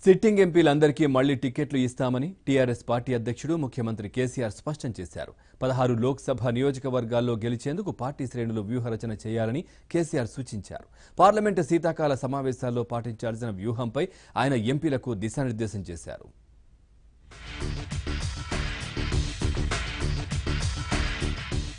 Sitting ఎంపీలందరికీ మళ్లీ టికెట్లు ఇస్తామని టీఆర్ఎస్ పార్టీ అధ్యక్షుడు ముఖ్యమంత్రి కేసీఆర్ స్పష్టం చేశారు. 16 లోక్సభ నియోజకవర్గాల్లో గెలిచేందుకు పార్టీ శ్రేణులు వ్యూహరచన చేయాలని కేసీఆర్ సూచించారు. పార్లమెంటు శీతాకాల సమావేశాల్లో పాటించాల్సిన వ్యూహంపై ఆయన ఎంపీలకు దిశానిర్దేశం చేశారు.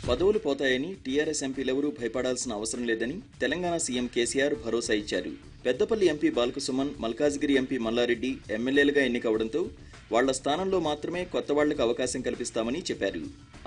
పదవులు పోతాయని టీఆర్ఎస్ ఎంపీలెవరూ భయపడాల్సిన అవసరం లేదని తెలంగాణ సీఎం కేసీఆర్ భరోసా ఇచ్చారు. పెద్దపల్లి ఎంపీ బాల్కసుమన్, మల్కాజ్గిరి ఎంపీ మల్లారెడ్డి ఎమ్మెల్యేలుగా ఎన్నికవడంతో వాళ్ల స్థానంలో మాత్రమే కొత్త వాళ్లకు అవకాశం కల్పిస్తామని చెప్పారు.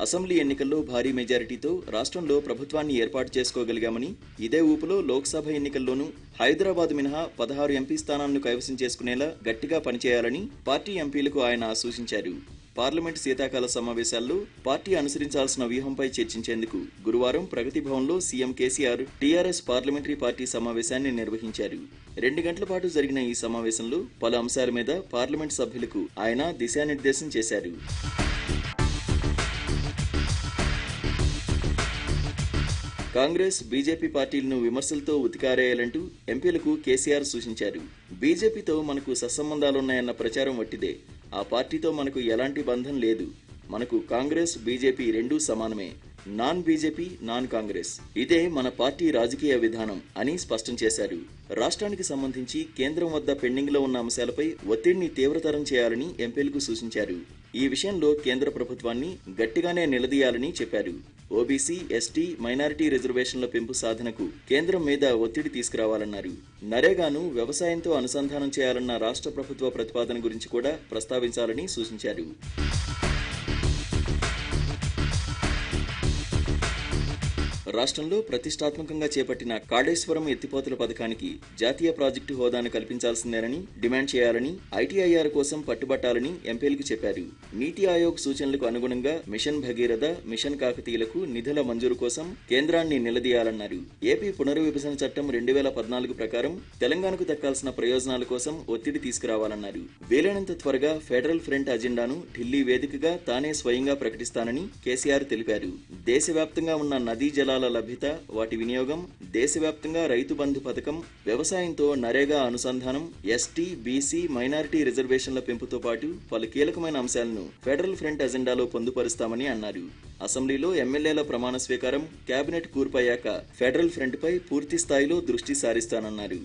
అసెంబ్లీ ఎన్నికల్లో భారీ మెజారిటీతో రాష్ట్రంలో ప్రభుత్వాన్ని ఏర్పాటు చేసుకోగలిగామని, ఇదే ఊపులో లోక్సభ ఎన్నికల్లోనూ హైదరాబాద్ మినహా 16 ఎంపీ స్థానాలను కైవసం చేసుకునేలా గట్టిగా పనిచేయాలని పార్టీ ఎంపీలకు ఆయన సూచించారు. పార్లమెంట్ శీతాకాల సమావేశాల్లో పార్టీ అనుసరించాల్సిన వ్యూహంపై చర్చించేందుకు గురువారం ప్రగతి భవన్లో CM KCR TRS parliamentary party సమావేశాన్ని నిర్వహించారు. 2 గంటల పాటు జరిగిన ఈ సమావేశంలో పలు అంశాల మీద పార్లమెంట్ సభ్యులకు ఆయన దిశానిర్దేశం చేశారు. కాంగ్రెస్, బీజేపీ పార్టీలను విమర్శలతో ఉతికారేయాలంటూ ఎంపీలకు కేసీఆర్ సూచించారు. బీజేపీతో మనకు సత్సంబంధాలున్నాయన్న ప్రచారం వట్టిదే. ఆ పార్టీతో మనకు ఎలాంటి బంధం లేదు. మనకు కాంగ్రెస్, బీజేపీ రెండూ సమానమే. Non BJP, non Congress. ఇదే మన పార్టీ రాజకీయ విధానం అని స్పష్టం చేశారు. రాష్ట్రానికి సంబంధించి కేంద్రం వద్ద పెండింగ్ లో ఉన్న అంశాలపై ఒత్తిడిని తీవ్రతరం చేయాలని ఎంపీలకు సూచించారు. ఈ విషయంలో కేంద్ర ప్రభుత్వాన్ని గట్టిగానే నిలదీయాలని చెప్పారు. ఓబీసీ, ఎస్టీ, మైనారిటీ రిజర్వేషన్ల పెంపు సాధనకు కేంద్రం మీద ఒత్తిడి తీసుకురావాలన్నారు. నరేగాను వ్యవసాయంతో అనుసంధానం చేయాలన్న రాష్ట్ర ప్రభుత్వ ప్రతిపాదన గురించి కూడా ప్రస్తావించాలని సూచించారు. రాష్ట్రంలో ప్రతిష్టాత్మకంగా చేపట్టిన కాళేశ్వరం ఎత్తిపోతల పథకానికి జాతీయ ప్రాజెక్టు హోదాను కల్పించాల్సిందేనని డిమాండ్ చేయాలని, ఐటీఐఆర్ కోసం పట్టుబట్టాలని ఎంపీలకు చెప్పారు. నీతి ఆయోగ్ సూచనలకు అనుగుణంగా మిషన్ భగీరథ, మిషన్ కాకతీయులకు నిధుల మంజూరు కోసం కేంద్రాన్ని నిలదీయాలన్నారు. ఏపీ పునర్విభజన చట్టం 2014 ప్రకారం తెలంగాణకు దక్కాల్సిన ప్రయోజనాల కోసం ఒత్తిడి తీసుకురావాలన్నారు. వీలైనంత త్వరగా ఫెడరల్ ఫ్రంట్ అజెండాను ఢిల్లీ వేదికగా తానే స్వయంగా ప్రకటిస్తానని కేసీఆర్ తెలిపారు. దేశవ్యాప్తంగా ఉన్న నదీ జలాల లభ్యత, వాటి వినియోగం, దేశవ్యాప్తంగా రైతు బంధు పథకం, వ్యవసాయంతో నరేగా అనుసంధానం, ఎస్టీ, బీసీ, మైనారిటీ రిజర్వేషన్ల పెంపుతో పాటు పలు కీలకమైన అంశాలను ఫెడరల్ ఫ్రంట్ అజెండాలో పొందుపరుస్తామని అన్నారు. అసెంబ్లీలో ఎమ్మెల్యేల ప్రమాణ స్వీకారం, కేబినెట్ కూర్పయ్యాక ఫెడరల్ ఫ్రంట్ పై పూర్తి స్థాయిలో దృష్టి సారిస్తానన్నారు.